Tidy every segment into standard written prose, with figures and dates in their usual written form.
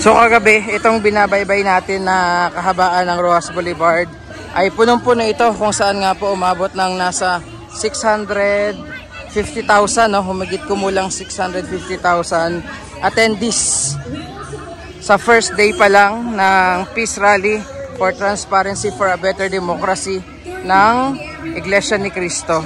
So kagabi, itong binabaybay natin na kahabaan ng Roxas Boulevard ay punong-puno ito kung saan nga po umabot ng nasa 650,000, no? Humigit kumulang 650,000 attendees sa first day pa lang ng Peace Rally for Transparency for a Better Democracy ng Iglesia ni Cristo.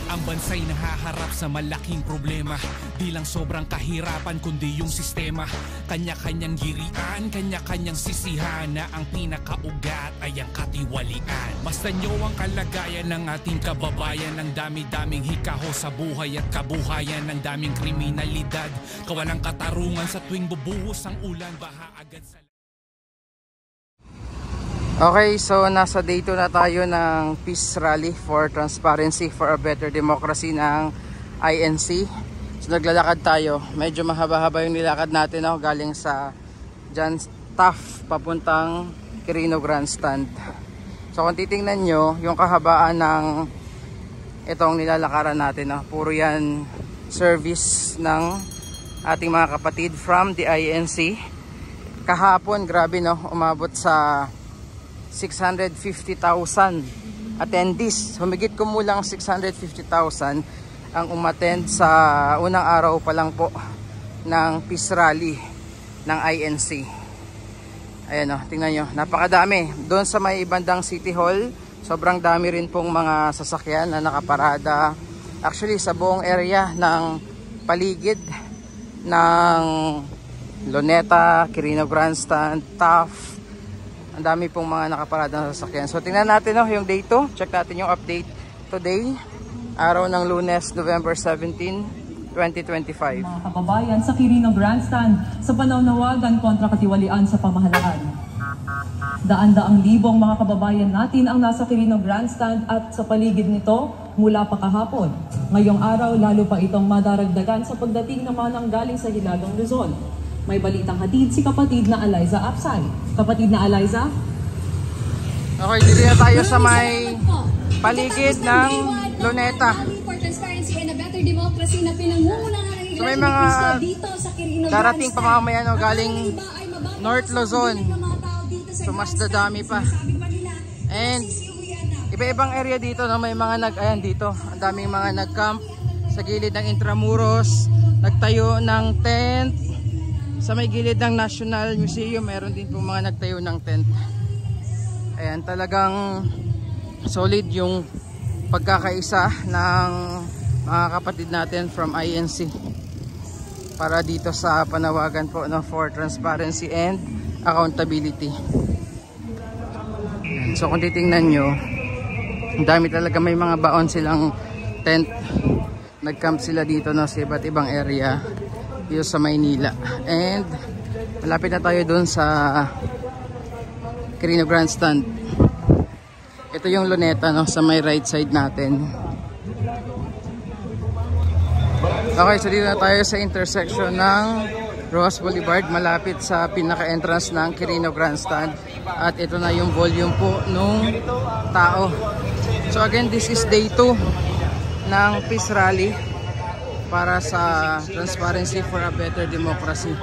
Ang bansa'y nahaharap sa malaking problema. Di lang sobrang kahirapan kundi yung sistema. Kanya-kanyang girian, kanya-kanyang sisihan, na ang pinakaugat ay ang katiwalian. Basta nyo ang kalagayan ng ating kababayan. Ang dami-daming hikaho sa buhay at kabuhayan. Ang daming kriminalidad, kawalang katarungan. Sa tuwing bubuhos ang ulan, baha agad sa... Okay, so nasa day 2 na tayo ng Peace Rally for Transparency for a Better Democracy ng INC. So naglalakad tayo. Medyo mahaba-haba yung nilakad natin, no? Galing sa John Taft papuntang Quirino Grandstand. So kung titingnan nyo, yung kahabaan ng itong nilalakaran natin, no? Puro yan service ng ating mga kapatid from the INC. Kahapon, grabe, no? Umabot sa 650,000 attendees. Humigit kumulang 650,000 ang umattend sa unang araw pa lang po ng Peace Rally ng INC. Ayan, o, tingnan nyo, napakadami. Doon sa may bandang City Hall, sobrang dami rin pong mga sasakyan na nakaparada. Actually, sa buong area ng paligid ng Luneta, Quirino Grandstand, Taft, ang dami pong mga nakaparada na sasakyan. So tingnan natin, no, yung day 2. Check natin yung update today, araw ng Lunes, November 17, 2025. Mga kababayan sa Quirino Grandstand sa pananawagan kontra katiwalian sa pamahalaan. Daan-daang libong mga kababayan natin ang nasa Quirino Grandstand at sa paligid nito mula pa kahapon. Ngayong araw lalo pa itong madaragdagan sa pagdating naman ang galing sa Hilagang Luzon. May balitang hatid si kapatid na Eliza Apsay. Kapatid na Eliza? Okay, dito na tayo sa may paligid ng Luneta. So may mga darating pamamayan, no, galing North Luzon. So mas dadami pa. And iba-ibang area dito, no, may mga ayan dito, ang daming mga nag-camp sa gilid ng Intramuros, nagtayo ng tent. Sa may gilid ng National Museum, meron din po mga nagtayo ng tent. Ayan, talagang solid yung pagkakaisa ng mga kapatid natin from INC para dito sa panawagan po, no, for transparency and accountability. Ayan, so kung titingnan nyo, ang dami talaga, may mga baon silang tent. Nag-camp sila dito, no, sa iba't ibang area dito sa Maynila. And malapit na tayo dun sa Quirino Grandstand. Ito yung Luneta, no, sa may right side natin. Okay, so dito na tayo sa intersection ng Roxas Boulevard, malapit sa pinaka-entrance ng Quirino Grandstand. At ito na yung volume po nung tao. So again, this is day 2 ng Peace Rally para sa Transparency for a Better Democracy.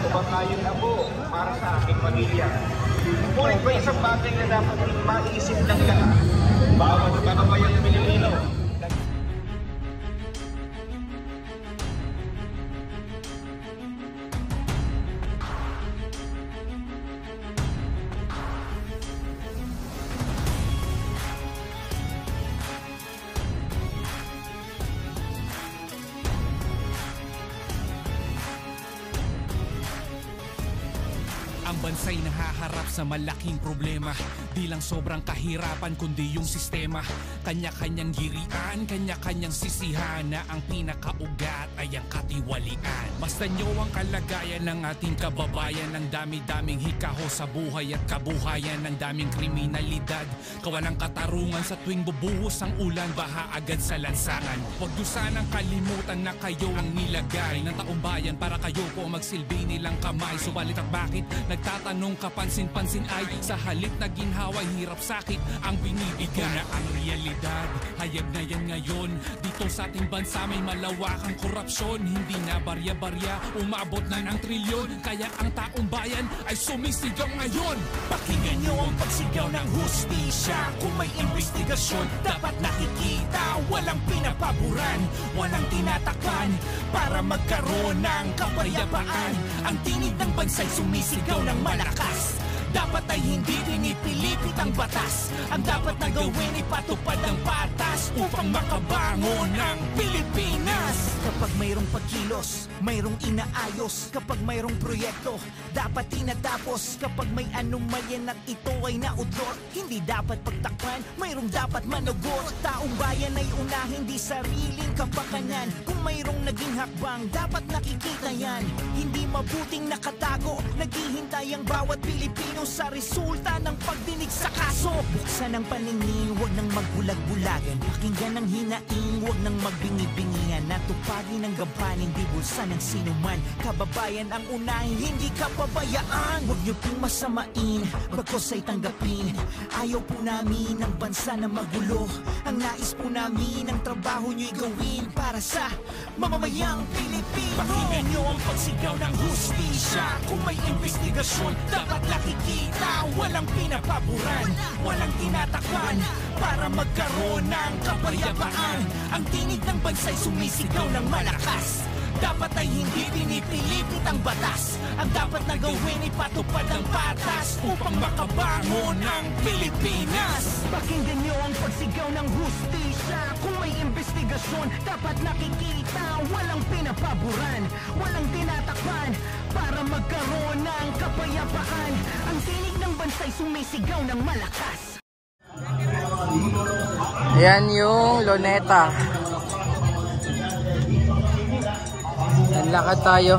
Kumakain ako para sa aking pamilya. Ngunit may isang bagay na dapat maisip ng lahat. Bawat kababayang Pilipino. Ang bansa'y nahaharap sa malaking problema. Di lang sobrang kahirapan kundi yung sistema. Kanya-kanyang girian, kanya-kanyang sisihan, na ang pinakaugat ay ang katiwalian. Basta nyo ang kalagayan ng ating kababayan, ng dami-daming hikaho sa buhay at kabuhayan, ng daming kriminalidad, kawalang katarungan sa tuwing bubuhos ang ulan, baha agad sa lansangan. Huwag nyo sanang kalimutan na kayo ang nilagay ng taong bayan para kayo po magsilbi nilang kamay. Subalit at bakit nagtatanong kapansin-pansin ay sa halip na ginhaway, hirap sakit ang binibigay. Na ang realidad, hayag na yan ngayon. Dito sa ating bansa may malawakang korupsyon, hindi na barya-barya, umabot na ng trilyon. Kaya ang taong bayan ay sumisigaw ngayon. Pakinggan nyo ang pagsigaw ng hustisya. Kung may investigasyon, dapat nakikita. Walang pinapaboran, walang tinatakpan, para magkaroon ng kapayapaan. Ang tinig ng bansa'y sumisigaw ng malakas. Dapat ay hindi pinipilipit ang batas. Ang dapat na gawin ay patupad ng patas upang makabangon ng Pilipinas. Kapag mayroong pagkilos, mayroong inaayos. Kapag mayroong proyekto, dapat tinatapos. Kapag may anomalya at ito ay naudlot, hindi dapat pagtakpan, mayroong dapat manugot. Taong bayan ay una, hindi sariling kapakanan. Kung mayroong naging hakbang, dapat nakikita yan. Hindi mabuting nakatago, naghihintay ang bawat Pilipino sa resulta ng pagdinig sa kaso. Buksan ang paningin, wag nang magbulag-bulagan. Pakinggan ang hinaing, wag nang magbingi-bingihan. Natupagin ang gampanin, di bulsa ng sinuman. Kababayan ang unahin, hindi ka pabayaan. Wag niyo pong masamain, bagkos ay tanggapin. Ayaw po namin ang bansa na magulo. Ang nais po namin, ang trabaho niyo'y gawin para sa mamamayang Pilipino. Pakinggan niyo ang pagsigaw ng hustisya. Kung may investigasyon, dapat nakikita. Walang pinapaboran, walang tinatakpan, para magkaroon ng kapayapaan. Ang tinig ng bansa'y sumisigaw ng malakas. Dapat ay hindi pinipilipit ang batas. Ang dapat na gawin ay patupad ang patas upang makabangon ng Pilipinas. Pakinggan niyo ang pagsigaw ng hustisya. Kung may investigasyon, dapat nakikita. Walang pinapaboran, walang tinatakpan, para magkaroon ng kapayapaan. Ang tinig ng bansa'y sumisigaw ng malakas. Ayan yung Luneta. Lakad tayo.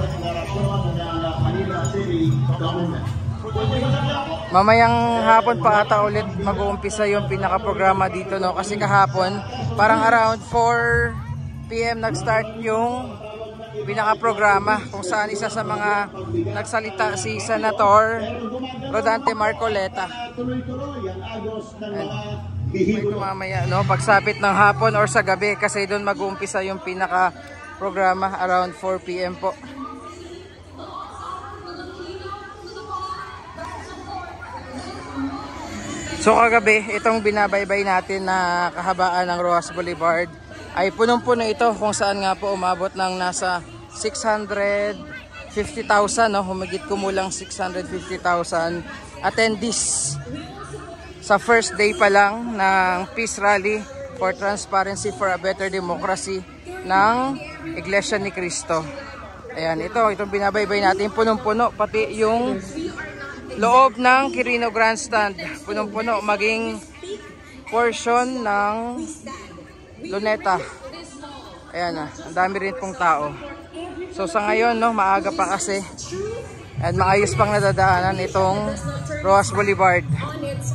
Mamayang hapon pa ata ulit mag-uumpisa yung pinaka-programa dito, no? Kasi kahapon, parang around 4 PM nag-start yung pinaka-programa, kung saan isa sa mga nagsalita si Senator Rodante Marcoleta. May mamaya, no? Pagsapit ng hapon or sa gabi, kasi doon mag-uumpisa yung pinaka-programa around 4 PM po. So kagabi, itong binabaybay natin na kahabaan ng Roxas Boulevard ay punong-puno ito, kung saan nga po umabot ng nasa 650,000, no? Humigit kumulang 650,000 attendees sa first day pa lang ng Peace Rally for Transparency for a Better Democracy ng Iglesia ni Cristo. Ayan, itong binabaybay natin, punong-puno, pati yung loob ng Quirino Grandstand, punong-puno, maging portion ng Luneta. Ayan na, ang dami rin pong tao. So sa ngayon, no, maaga pa kasi, at maayos pang nadadaanan itong Roxas Boulevard.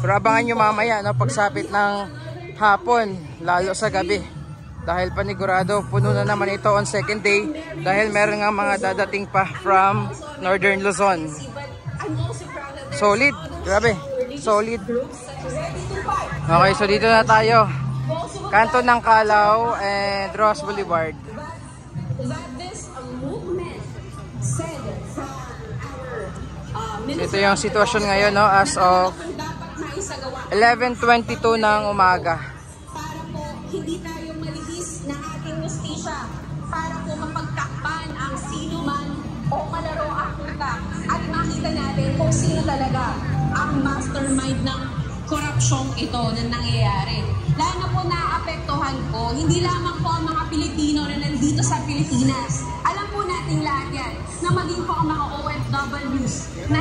Pero abangan nyo mamaya, no, pagsapit ng hapon, lalo sa gabi, dahil panigurado puno na naman ito on second day, dahil meron nga mga dadating pa from Northern Luzon. Solid, grabe, solid. Okay, so dito na tayo, kanto ng Calao and Roxas Boulevard. Ito yung sitwasyon ngayon, no, as of 11:22 ng umaga. Para po hindi tayo malihis na ating justisya, para po mapagtakpan ang sino man o malaro ang utak at makita natin kung sino talaga ang mastermind ng korupsyong ito na nangyayari. Lalo na po naapektuhan ko, hindi lamang po ang mga Pilipino na nandito sa Pilipinas. Alam po natin lahat yan, na maging po ang mga OFWs na